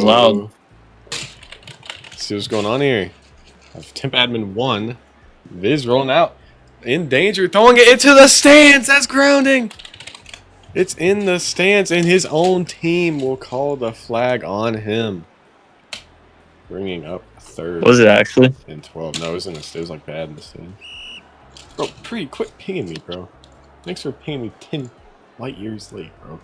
was loud. Let's see what's going on here. Temp admin 1. Viz rolling out. In danger. Throwing it into the stands. That's grounding. It's in the stands, and his own team will call the flag on him. Bringing up third. Was it actually? And 12. No, it was in the stands. It was like bad in the stand. Bro, quit pinging me, bro. Thanks for pinging me 10 light years late, bro.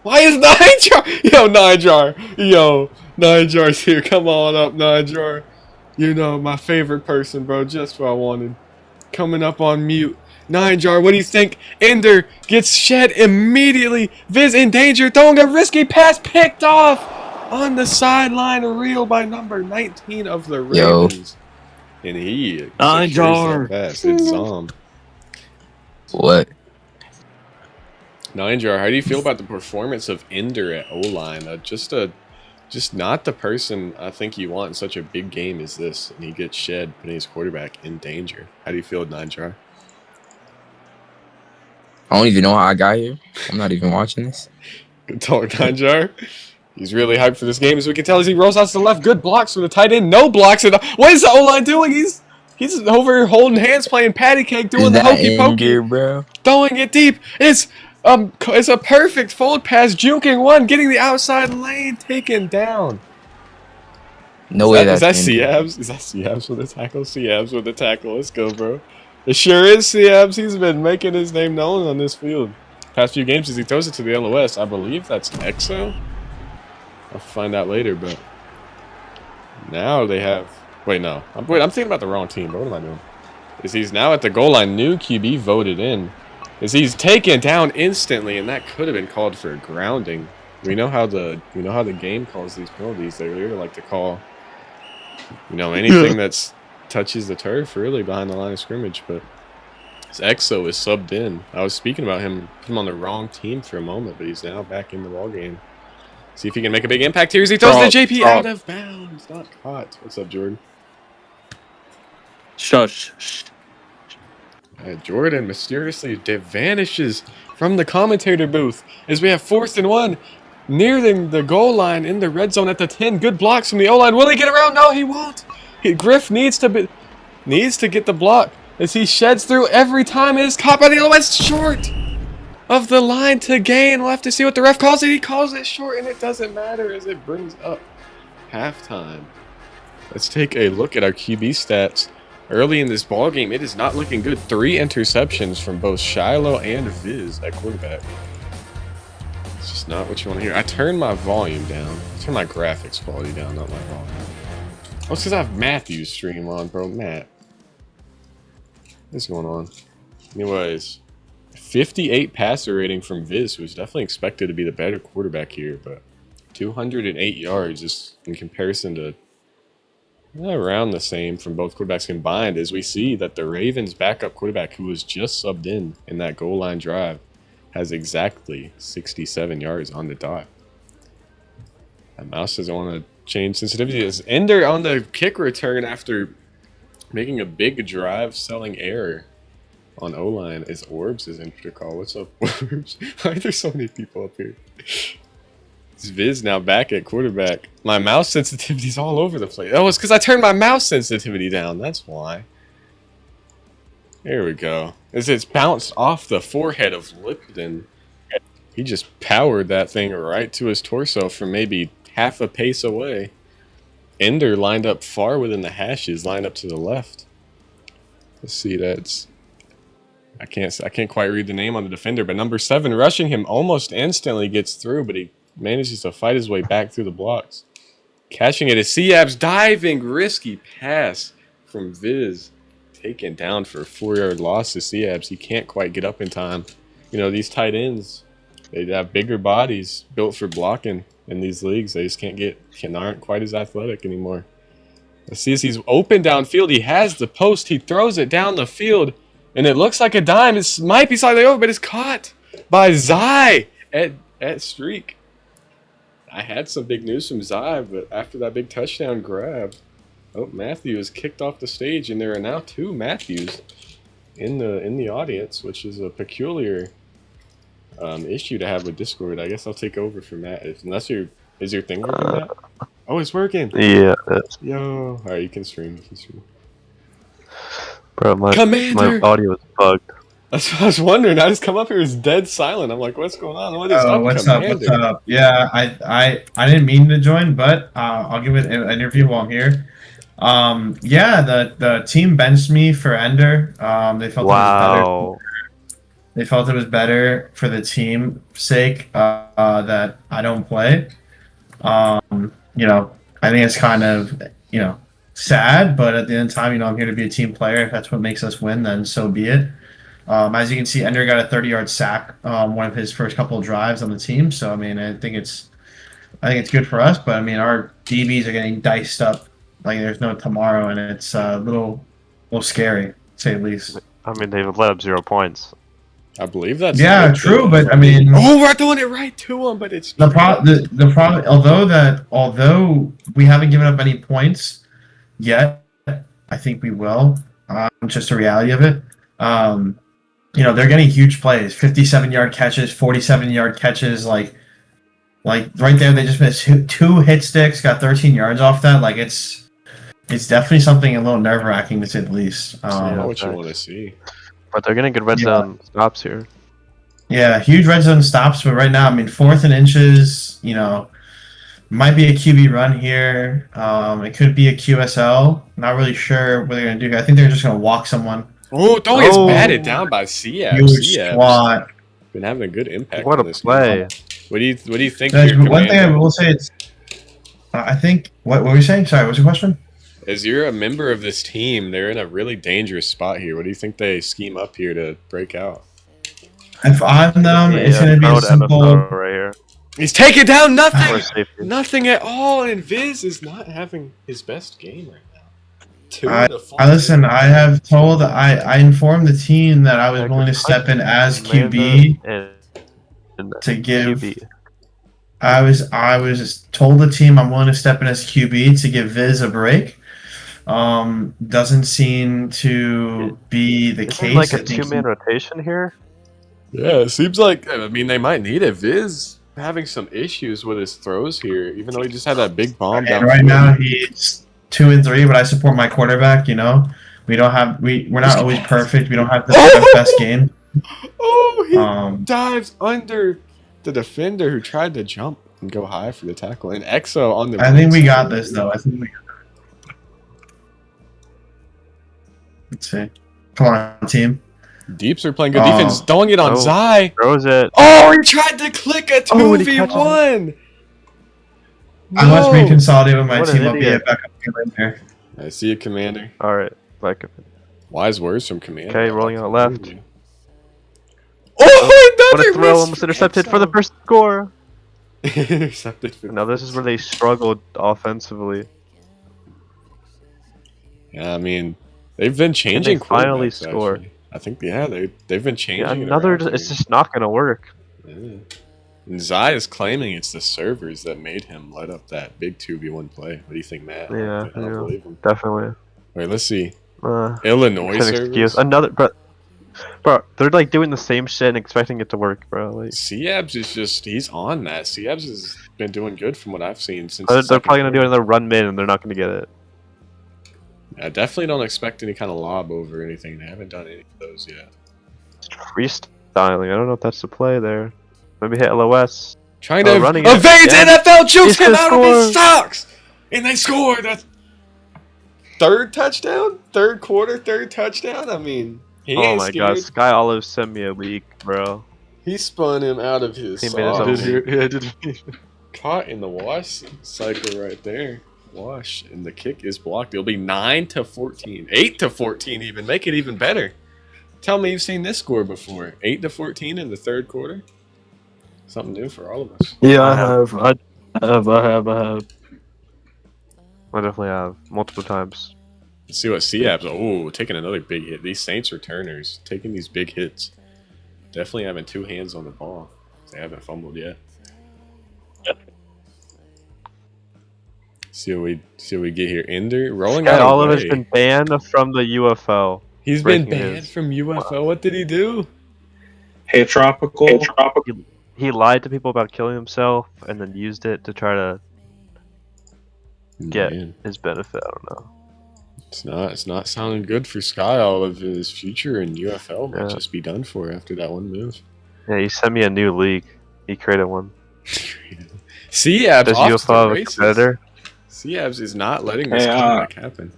Why is 9jar? Yo, 9jar. Yo, 9jar's here. Come on up, 9jar. You know, my favorite person, bro. Just what I wanted. Coming up on mute. 9jar, what do you think? Ender gets shed immediately. Viz in danger. Throwing a risky pass. Picked off on the sideline. Reel by number 19 of the Ravens. Yo. And he 9jar. It's Zom. What? 9jar, how do you feel about the performance of Ender at O-line? Just not the person I think you want in such a big game as this, and he gets shed, putting his quarterback in danger. How do you feel, 9jar? I don't even know how I got here. I'm not even watching this. Good talk, 9jar. He's really hyped for this game, as we can tell as he rolls out to the left. Good blocks from the tight end. No blocks at all. What is the O-line doing? He's over here holding hands, playing patty cake, doing the hokey pokey, bro. Throwing it deep. It's a perfect fold pass, juking one, getting the outside lane, taken down. No way that's Seabs? Is that Seabs with the tackle? Seabs with the tackle. Let's go, bro. It sure is Seabs. He's been making his name known on this field. Past few games as he throws it to the LOS. I believe that's Exo. I'll find out later, but now they have... Wait, no. I'm thinking about the wrong team, but what am I doing? He's now at the goal line. New QB voted in. He's taken down instantly, and that could have been called for grounding. We know how the game calls these penalties. They really like to call, anything that's touches the turf really behind the line of scrimmage. But his Exo is subbed in. I was speaking about him on the wrong team for a moment, but he's now back in the ball game. See if he can make a big impact here as he throws the JP out of bounds. Not caught. What's up, Jordan? Shush. Jordan mysteriously vanishes from the commentator booth as we have 4th and 1 nearing the goal line in the red zone at the 10. Good blocks from the O-line. Will he get around? No, he won't. Griff needs to get the block as he sheds through every time. It is caught by the LOS short of the line to gain. We'll have to see what the ref calls it. He calls it short, and it doesn't matter as it brings up halftime. Let's take a look at our QB stats. Early in this ball game, it is not looking good. 3 interceptions from both Shiloh and Viz at quarterback. It's just not what you want to hear. I turned my volume down. I turned my graphics quality down, not my volume. Oh, it's because I have Matthew's stream on, bro. Matt. What's going on? Anyways, 58 passer rating from Viz, who's definitely expected to be the better quarterback here, but 208 yards is in comparison to around the same from both quarterbacks combined, as we see that the Ravens backup quarterback, who was just subbed in that goal line drive, has exactly 67 yards on the dot. That mouse doesn't want to change sensitivity. As Ender on the kick return after making a big drive selling error on O-line is Orbs is in for the call. What's up, Orbs? Why are there so many people up here? It's Viz now back at quarterback. My mouse sensitivity's all over the place. Oh, it's because I turned my mouse sensitivity down. That's why. There we go. As it's bounced off the forehead of Lipton, he just powered that thing right to his torso from maybe half a pace away. Ender lined up far within the hashes, lined up to the left. Let's see, that's... I can't quite read the name on the defender, but number 7 rushing him almost instantly gets through, but he manages to fight his way back through the blocks. Catching it is Seab's diving risky pass from Viz. Taken down for a 4-yard loss to Seabs. He can't quite get up in time. These tight ends, they have bigger bodies built for blocking in these leagues. They just aren't quite as athletic anymore. Let's see as he's open downfield. He has the post. He throws it down the field, and it looks like a dime. It might be slightly over, but it's caught by Zai at streak. I had some big news from Zai, but after that big touchdown grab, Matthew is kicked off the stage, and there are now 2 Matthews in the audience, which is a peculiar issue to have with Discord. I guess I'll take over for Matt. Is your thing working, Matt? Oh, it's working. Yeah. Yo. All right, you can stream. Bro, my Commander! audio is bugged. That's what I was wondering. I just come up here, it's dead silent. I'm like, what's going on? What is up, What's Commander? up? What's up? Yeah, I didn't mean to join, but I'll give it an interview while I'm here. Yeah, the team benched me for Ender. They felt it was better. They felt it was better for the team's sake that I don't play. You know, I think it's kind of sad, but at the end of the time, I'm here to be a team player. If that's what makes us win, then so be it. As you can see, Ender got a 30-yard sack one of his first couple of drives on the team. So I mean, I think it's good for us. But I mean, our DBs are getting diced up like there's no tomorrow, and it's a little scary, to say the least. I mean, they've let up 0 points. I believe that's true. But I mean, we're doing it right to them. But it's the problem. Although we haven't given up any points yet, I think we will. Just the reality of it. They're getting huge plays, 57-yard catches, 47-yard catches, like right there. They just missed two hit sticks, got 13 yards off that. Like it's definitely something a little nerve-wracking to say the least. Not what you want to see. But they're getting good red zone stops here. Yeah, huge red zone stops. But right now, I mean, 4th and inches. Might be a QB run here. It could be a QSL. Not really sure what they're gonna do. I think they're just gonna walk someone. Oh, don't get batted down by Siab. Huge squat. Been having a good impact. What on a this play! Game. What do you think? One thing I will say is, I think what were you saying? Sorry, what's your question? As you're a member of this team, they're in a really dangerous spot here. What do you think they scheme up here to break out? If I'm them, it's gonna be a simple. Right here. He's taking down nothing. Nothing at all, and Viz is not having his best game right now. I have told I informed the team that I was willing to step in as QB to give. I was told the team I'm willing to step in as QB to give Viz a break. Doesn't seem to be the case. Like a 2-man rotation here. Yeah, it seems like. I mean, they might need it. Viz having some issues with his throws here, even though he just had that big bomb down. Right now he's 2-3, but I support my quarterback. We don't have we're not always perfect. We don't have the best game. Oh, he dives under the defender who tried to jump and go high for the tackle. And Exo on the. I think we got this though. Let's see. Come on, team. Deeps are playing good defense. Throwing it on Zai. Throws it. Oh, he tried to click a 2v1. I must reconsolidate with my team. I'll be back up here. I see you, Commander. All right, back up. Wise words from Commander. Okay, rolling on the left. Oh, what a throw! Almost intercepted for the first score. Intercepted. Now this is where they struggled offensively. Yeah, I mean, they've been changing. They finally score. Actually. I think they've been changing. Yeah, it's just not gonna work. Yeah. And Zai is claiming it's the servers that made him let up that big 2v1 play. What do you think, Matt? Yeah, I don't believe him. Definitely. Wait, let's see. Illinois servers. Excuse. Bro, they're like doing the same shit and expecting it to work, bro. Like, Seabs is he's on that. Seabs has been doing good from what I've seen since. They're probably gonna do another run mid and they're not gonna get it. I definitely don't expect any kind of lob over or anything. They haven't done any of those yet. Freestyling. I don't know if that's the play there. Maybe hit LOS. Trying to evade NFL, jukes him out of his socks, and they scored. That's third touchdown, third quarter, third touchdown. I mean, he ain't my scared. God, Sky Olive sent me a leak, bro. He spun him out of his socks. Caught in the wash cycle right there. Wash, and the kick is blocked. It'll be 9-14, 8-14 even. Make it even better. Tell me you've seen this score before. 8-14 in the third quarter. Something new for all of us. Yeah, I have. I definitely have multiple times. Let's see what Seabs. Oh, taking another big hit. These Saints returners taking these big hits. Definitely having two hands on the ball. They haven't fumbled yet. See what we get here. Ender rolling out. Olive has been banned from the UFL. He's been banned from UFL. What did he do? Hey, Tropical. He lied to people about killing himself and then used it to try to get Man, his benefit. I don't know. it's not sounding good for Sky. All of his future in UFL might Yeah. just be done for after that one move. Yeah, he sent me a new league. He created one. Seabs Does off to UFL the have a races. competitor? Seabs is not letting this Hey, comeback happen.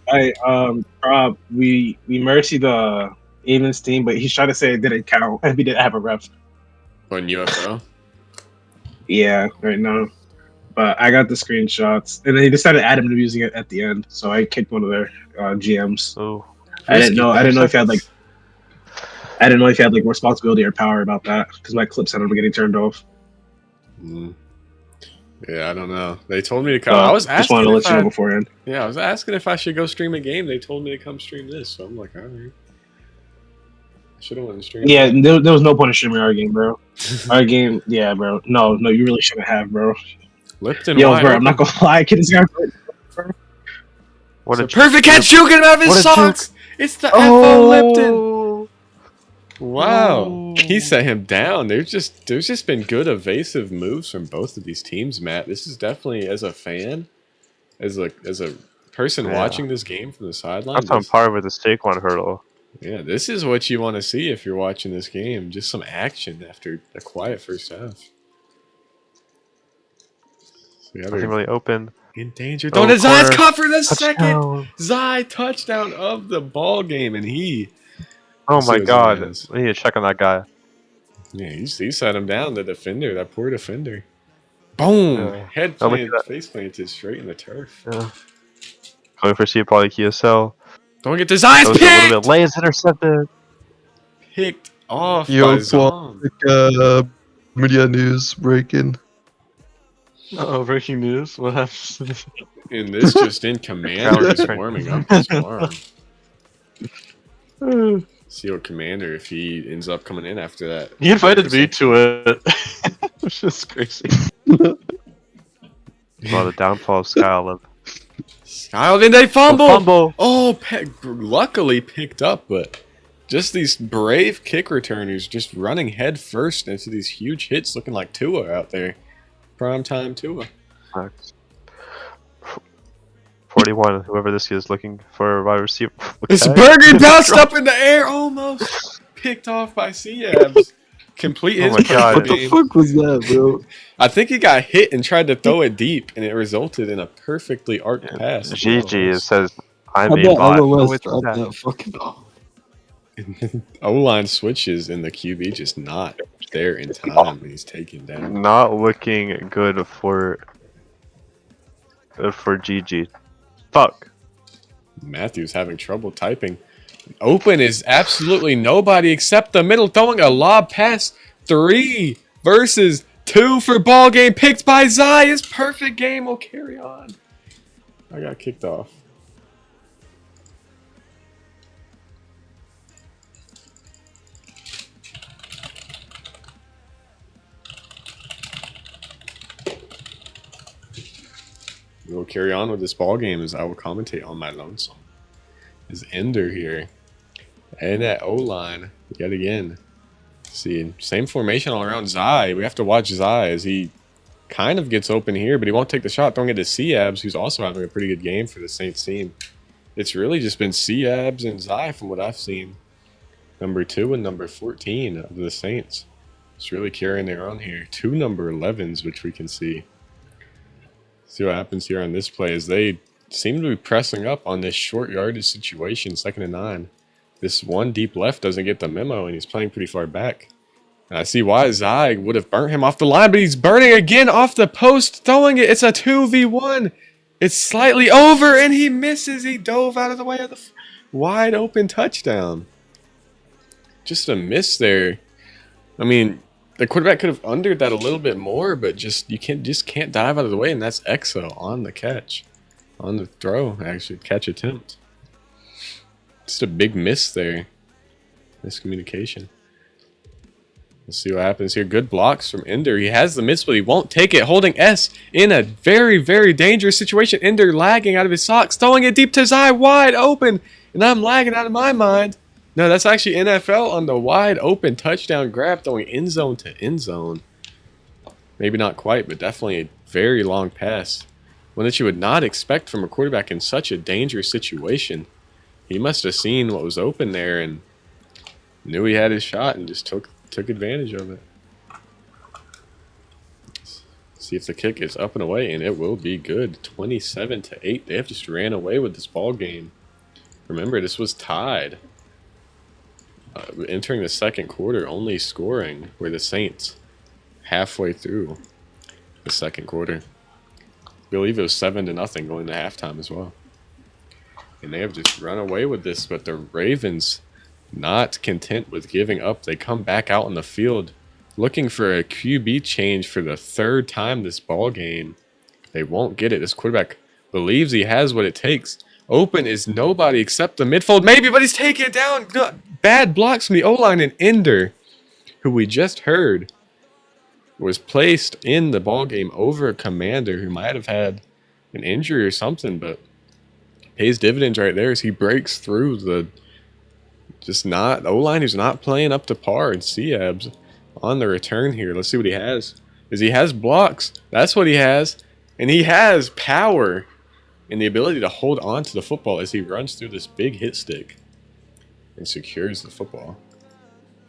Rob, we mercy the Avens team, but he's trying to say it didn't count and we didn't have a ref. On UFL. Yeah, right now. But I got the screenshots, and then he decided Adam to using it at the end, so I kicked one of their GMs. Oh, I didn't know if he had like responsibility or power about that because my clips ended up getting turned off. Yeah, I don't know. They told me to come. So, I was just wanted asking to if let you know beforehand. Yeah, I was asking if I should go stream a game. They told me to come stream this, so I'm like, all right. I should have went and streamed. Yeah, there was no point in streaming our game, bro. Our game, yeah, bro. No, you really shouldn't have, bro. Lipton, Yo, wide bro, open. I'm not gonna lie, kid. This guy. what It's a a perfect catch, juking him out of his What a socks. It's the FO Lipton. Wow, Oh. he set him down. There's just been good evasive moves from both of these teams, Matt. This is definitely, as a fan, as a person Yeah. watching this game from the sideline. That's on par with the stake one hurdle. Yeah, this is what you want to see if you're watching this game. Just some action after a quiet first half. So yeah, Nothing they're really open. in danger. Oh, Don't let Zai's corner. caught for the second. Touchdown. Zai touchdown of the ball game, and he. Oh Let's see my what god. Zai is. We need to check on that guy. Yeah, he set him down. The defender, that poor defender. Boom! Yeah. Head Oh, look plant, at that. face planted straight in the turf. Yeah. Going for C, probably QSL. Don't get the Zai's Goes a little picked. bit late. It's intercepted. Picked off Yo, by Zom. Media news breaking. Oh, breaking news! What happened? And this just in, Commander is warming up his farm. See what Commander, if he ends up coming in after that. He invited me to it, which is crazy. Well, the downfall of Skylive. Kyle, then they fumble. Fumble. Oh, luckily picked up, but just these brave kick returners just running head first into these huge hits, looking like Tua out there. Primetime Tua. 41. Whoever this is looking for a wide receiver. This Okay. burger bounced up in the air, almost picked off by Seabs. Complete his Oh my God. perfect What the game. fuck was that, bro? I think he got hit and tried to throw it deep, and it resulted in a perfectly arced pass. GG says, I'm I a bet bot. LOS Oh, it's dropped that. that fucking ball. O-line switches and the QB just not there in time when he's taken down. Not looking good for GG. Fuck. Matthew's having trouble typing. Open is absolutely nobody except the middle, throwing a lob pass. 3 versus 2 for ball game, picked by Zai. His perfect game will carry on. I got kicked off. We'll carry on with this ball game as I will commentate on my lonesome. Is Ender here. And at O-line, yet again. See, same formation all around Zai. We have to watch Zai as he kind of gets open here, but he won't take the shot. Throwing it to Seabs, who's also having a pretty good game for the Saints team. It's really just been Seabs and Zai from what I've seen. Number 2 and number 14 of the Saints. It's really carrying their own here. 2 number 11s, which we can see. See what happens here on this play as they seem to be pressing up on this short yardage situation, 2nd and 9. This one deep left doesn't get the memo, and he's playing pretty far back. And I see why Zai would have burnt him off the line, but he's burning again off the post, throwing it. It's a 2v1. It's slightly over, and he misses. He dove out of the way of the wide open touchdown. Just a miss there. I mean, the quarterback could have undered that a little bit more, but you can't dive out of the way, and that's Exo on the catch. On the throw, actually, catch attempt. Just a big miss there. Miscommunication. Let's see what happens here. Good blocks from Ender. He has the miss, but he won't take it. Holding S in a very, very dangerous situation. Ender lagging out of his socks. Throwing it deep to Zai, wide open. And I'm lagging out of my mind. No, that's actually NFL on the wide open touchdown grab. Throwing end zone to end zone. Maybe not quite, but definitely a very long pass. one that you would not expect from a quarterback in such a dangerous situation. He must have seen what was open there and knew he had his shot and just took advantage of it. See if the kick is up and away, and it will be good. 27-8. They have just ran away with this ball game. Remember, this was tied. Entering the second quarter, only scoring were the Saints halfway through the second quarter. I believe it was 7-0 going to halftime as well. And they have just run away with this, but the Ravens, not content with giving up, they come back out on the field looking for a QB change for the third time this ball game. They won't get it. This quarterback believes he has what it takes. Open is nobody except the midfield, maybe, but he's taking it down. Bad blocks from the O-line, and Ender, who we just heard was placed in the ball game over a commander who might have had an injury or something, but pays dividends right there as he breaks through the O-line who's not playing up to par, and Seabs on the return here. Let's see what he has. He has blocks. That's what he has. And he has power and the ability to hold on to the football as he runs through this big hit stick and secures the football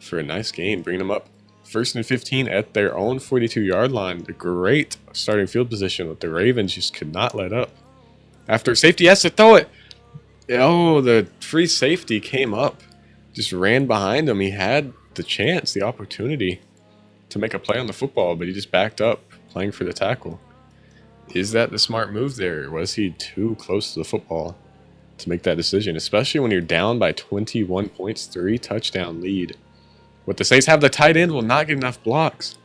for a nice gain, bringing them up 1st and 15 at their own 42-yard line. A great starting field position that the Ravens just could not let up. After safety has to throw it. Oh, the free safety came up, just ran behind him. He had the chance, the opportunity to make a play on the football, but he just backed up, playing for the tackle. Is that the smart move there? Or was he too close to the football to make that decision, especially when you're down by 21 points, 3-touchdown lead? What the Saints have, the tight end will not get enough blocks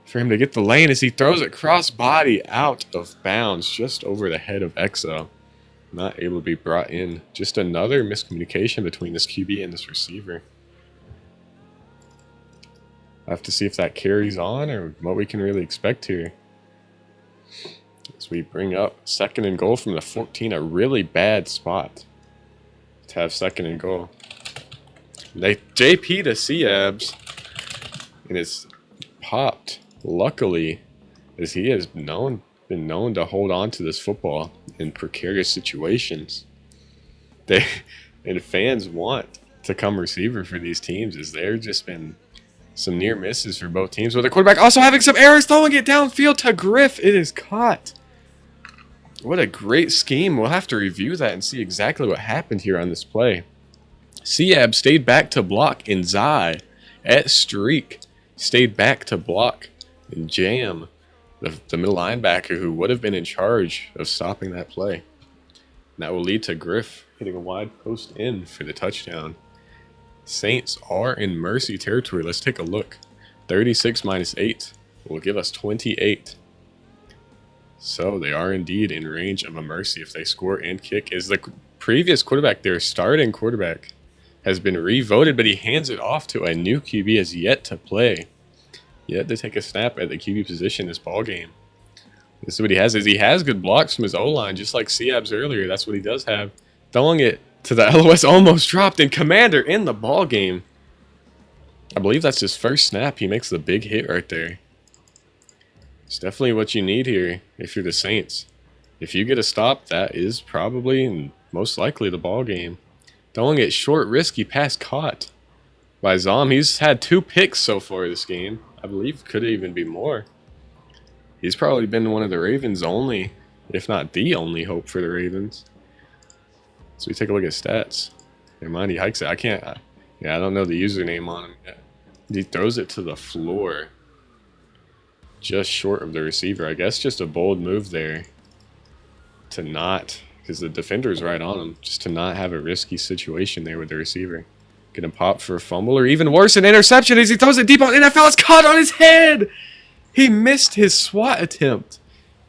for him to get the lane as he throws it cross body out of bounds just over the head of Exo. Not able to be brought in. Just another miscommunication between this QB and this receiver. I'll have to see if that carries on or what we can really expect here. As we bring up 2nd and goal from the 14, a really bad spot to have 2nd and goal. JP to Seabs, and it's popped, luckily, as he has been known to hold on to this football in precarious situations. And fans want to come receiver for these teams, as there just been some near misses for both teams, with the quarterback also having some errors, throwing it downfield to Griff. It is caught. What a great scheme. We'll have to review that and see exactly what happened here on this play. Seab stayed back to block, and Zai at streak stayed back to block and jam the middle linebacker who would have been in charge of stopping that play. And that will lead to Griff hitting a wide post in for the touchdown. Saints are in mercy territory. Let's take a look. 36 minus 8 will give us 28. So they are indeed in range of a mercy if they score and kick. As the previous quarterback, their starting quarterback, has been re-voted, but he hands it off to a new QB has yet to play. Yet to take a snap at the QB position this ball game. This is what he has. Is he has good blocks from his O-line, just like Seabs earlier. That's what he does have. Throwing it to the LOS, almost dropped, and Commander in the ball game. I believe that's his first snap. He makes the big hit right there. It's definitely what you need here if you're the Saints. If you get a stop, that is probably and most likely the ball game. Throwing it short, risky pass caught by Zom. He's had 2 picks so far this game. I believe could even be more. He's probably been one of the Ravens' only, if not the only, hope for the Ravens. So we take a look at stats. Never mind, he hikes it. I don't know the username on him yet. He throws it to the floor, just short of the receiver. I guess just a bold move there to not, because the defender's right on him, just to not have a risky situation there with the receiver. Gonna pop for a fumble, or even worse, an interception as he throws it deep on NFL. It's caught on his head. He missed his SWAT attempt.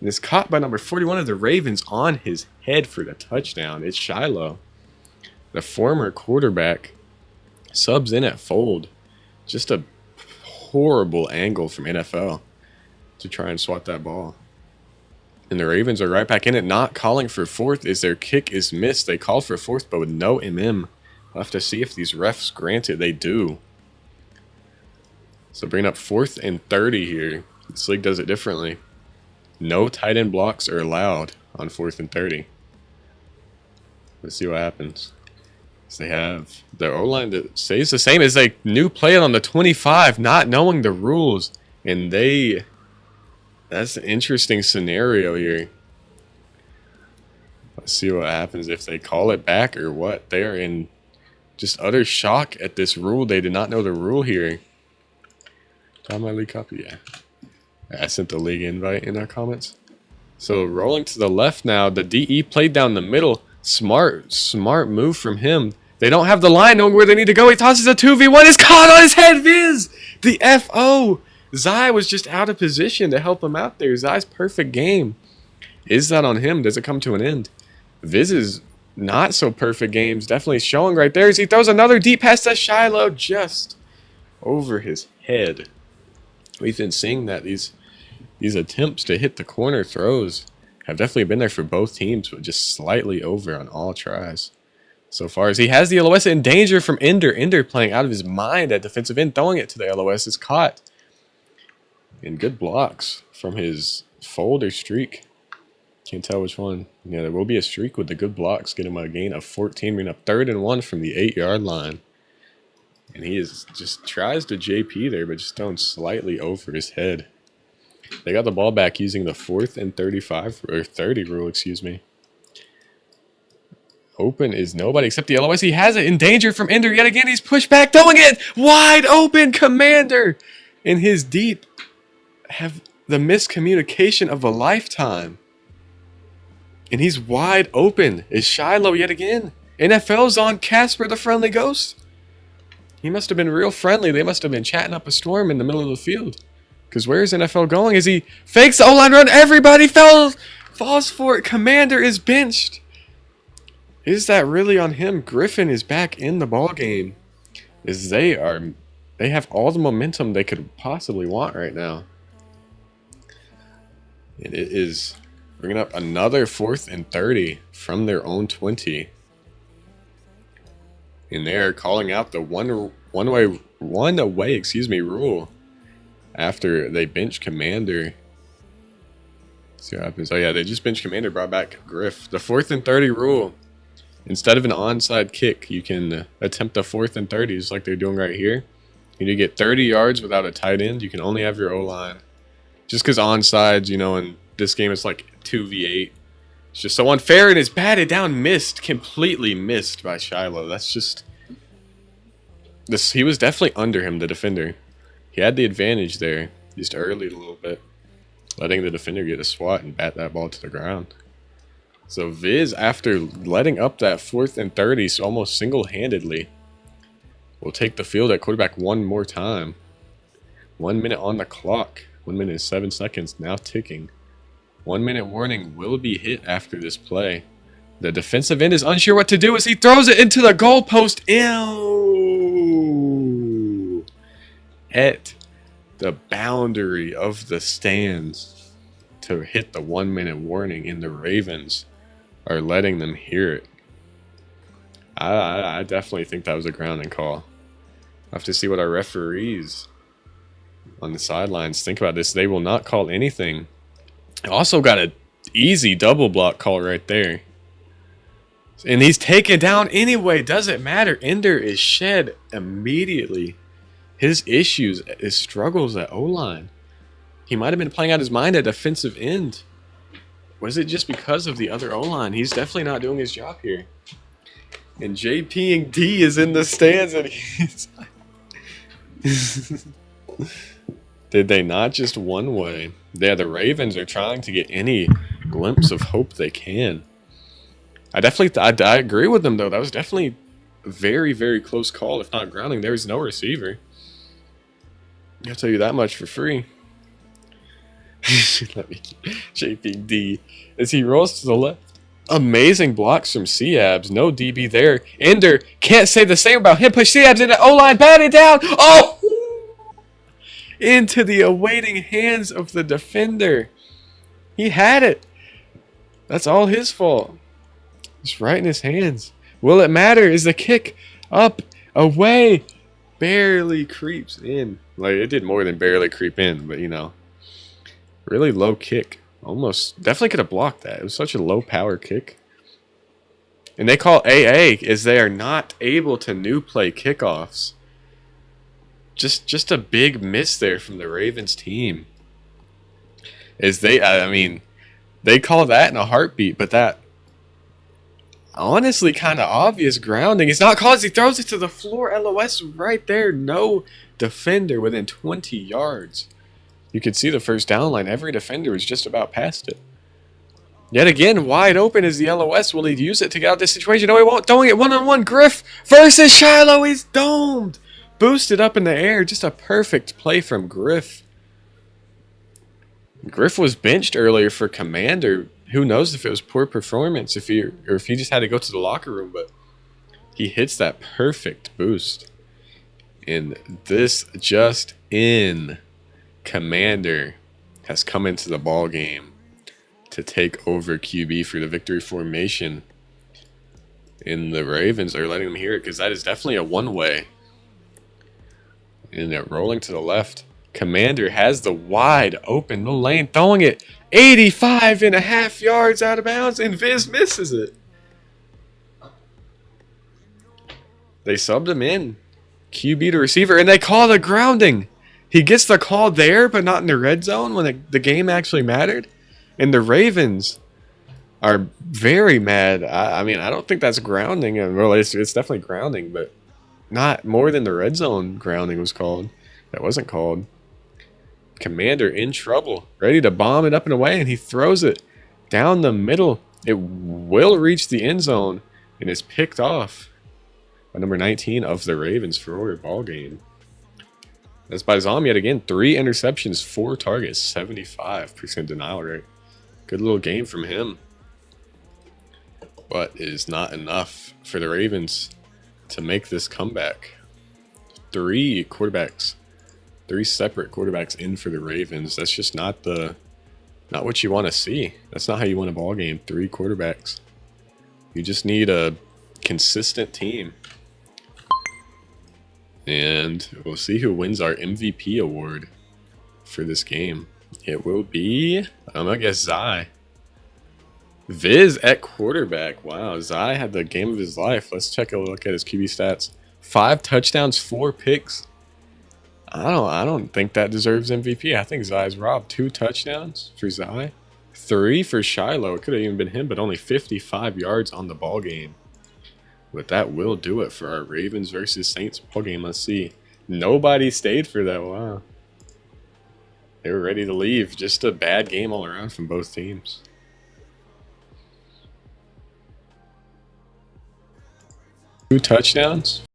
And is caught by number 41 of the Ravens on his head for the touchdown. It's Shiloh, the former quarterback, subs in at fold. Just a horrible angle from NFL to try and swat that ball. And the Ravens are right back in it, not calling for 4th as their kick is missed. They called for 4th, but with no MM. We'll have to see if these refs grant it. They do. So bring up 4th and 30 here. This league does it differently. No tight end blocks are allowed on 4th and 30. Let's see what happens. So they have their O-line that stays the same as a new play on the 25, not knowing the rules. And that's an interesting scenario here. Let's see what happens if they call it back or what. They're in just utter shock at this rule. They did not know the rule here. Got my league copy? Yeah. I sent the league invite in our comments. So rolling to the left now. The DE played down the middle. Smart move from him. They don't have the line knowing where they need to go. He tosses a 2v1. It's caught on his head, Viz! The FO! Zai was just out of position to help him out there. Zai's perfect game. Is that on him? Does it come to an end? Viz's not so perfect games definitely showing right there as he throws another deep pass to Shiloh just over his head. We've been seeing that these attempts to hit the corner throws have definitely been there for both teams, but just slightly over on all tries. So far as he has the LOS in danger from Ender. Ender playing out of his mind at defensive end, throwing it to the LOS is caught. And good blocks from his folder streak. Can't tell which one. Yeah, there will be a streak with the good blocks. Get him a gain of 14, bringing up 3rd and 1 from the 8-yard line. And he just tries to JP there, but just thrown slightly over his head. They got the ball back using the 4th and 35 or 30 rule, excuse me. Open is nobody except the LOS. He has it in danger from Ender yet again. He's pushed back, throwing it wide open. Commander in his deep have the miscommunication of a lifetime. And he's wide open. Is Shiloh yet again? NFL's on Casper the Friendly Ghost. He must have been real friendly. They must have been chatting up a storm in the middle of the field. Because where's NFL going? As he fakes the O-line run, everybody falls for it. Commander is benched. Is that really on him? Griffin is back in the ball game. As they have all the momentum they could possibly want right now. And it is bringing up another 4th and 30 from their own 20. And they're calling out the one away rule after they bench Commander. Let's see what happens. Oh yeah, they just bench Commander, brought back Griff. The 4th and 30 rule. Instead of an onside kick, you can attempt a 4th and 30, just like they're doing right here. You need to get 30 yards without a tight end. You can only have your O-line. Just because onsides, you know, in this game it's like 2v8. It's just so unfair, and it's batted down, completely missed by Shiloh. That's just... He was definitely under him, the defender. He had the advantage there, just early a little bit. Letting the defender get a swat and bat that ball to the ground. So Viz, after letting up that 4th and 30 so almost single-handedly, will take the field at quarterback one more time. 1 minute on the clock. 1 minute and 7 seconds now ticking. 1 minute warning will be hit after this play. The defensive end is unsure what to do as he throws it into the goalpost. Ew! At the boundary of the stands to hit the 1 minute warning, and the Ravens are letting them hear it. I definitely think that was a grounding call. I have to see what our referees on the sidelines think about this. They will not call anything. Also got an easy double block call right there. And he's taken down anyway. Doesn't matter. Ender is shed immediately. His issues, his struggles at O-line. He might have been playing out his mind at defensive end. Was it just because of the other O-line? He's definitely not doing his job here. And JP and D is in the stands, and he's... Did they not just one way? Yeah, the Ravens are trying to get any glimpse of hope they can. I agree with them, though. That was definitely a very, very close call, if not grounding. There was no receiver. I'll tell you that much for free. JPD as he rolls to the left. Amazing blocks from Seabs. No DB there. Ender can't say the same about him. Push Seabs in the O-line. Batted down. Oh! Into the awaiting hands of the defender. He had it. That's all his fault. Just right in his hands. Will it matter? Is the kick up, away? Barely creeps in. Like, it did more than barely creep in, but you know. Really low kick Almost. Definitely could have blocked that. It was such a low power kick. And they call AA as they are not able to new play kickoffs. Just a big miss there from the Ravens team. As they, I mean, they call that in a heartbeat, but that honestly kind of obvious grounding. It's not cause he throws it to the floor. LOS right there. No defender within 20 yards. You could see the first down line. Every defender was just about past it. Yet again, wide open is the LOS. Will he use it to get out of this situation? No, he won't. Throwing it one-on-one. Griff versus Shiloh. He's domed. Boosted up in the air. Just a perfect play from Griff. Griff was benched earlier for Commander. Who knows if it was poor performance, if he just had to go to the locker room, but he hits that perfect boost. And this just in, Commander has come into the ball game to take over QB for the victory formation. And the Ravens are letting him hear it because that is definitely a one-way. And they're rolling to the left. Commander has the wide open the lane, throwing it 85.5 yards out of bounds, and Viz misses it. They subbed him in. QB to receiver, and they call the grounding. He gets the call there, but not in the red zone when the game actually mattered. And the Ravens are very mad. I mean, I don't think that's grounding. Well, it's definitely grounding, but not more than the red zone grounding was called. That wasn't called. Commander in trouble, ready to bomb it up and away, and he throws it down the middle. It will reach the end zone and is picked off by number 19 of the Ravens for a ball game. That's by Zom yet again. 3 interceptions, 4 targets, 75% denial rate. Good little game from him. But it is not enough for the Ravens to make this comeback. 3 separate quarterbacks in for the Ravens. That's just not what you want to see. That's not how you win a ball game. 3 quarterbacks. You just need a consistent team. And we'll see who wins our MVP award for this game. It will be, I guess, Zai. Viz at quarterback. Wow, Zai had the game of his life. Let's take a look at his QB stats. 5 touchdowns, 4 picks. I don't think that deserves MVP. I think Zai's robbed. 2 touchdowns for Zai. 3 for Shiloh. It could have even been him, but only 55 yards on the ball game. But that will do it for our Ravens versus Saints ball game. Let's see. Nobody stayed for that. Wow. They were ready to leave. Just a bad game all around from both teams. 2 touchdowns.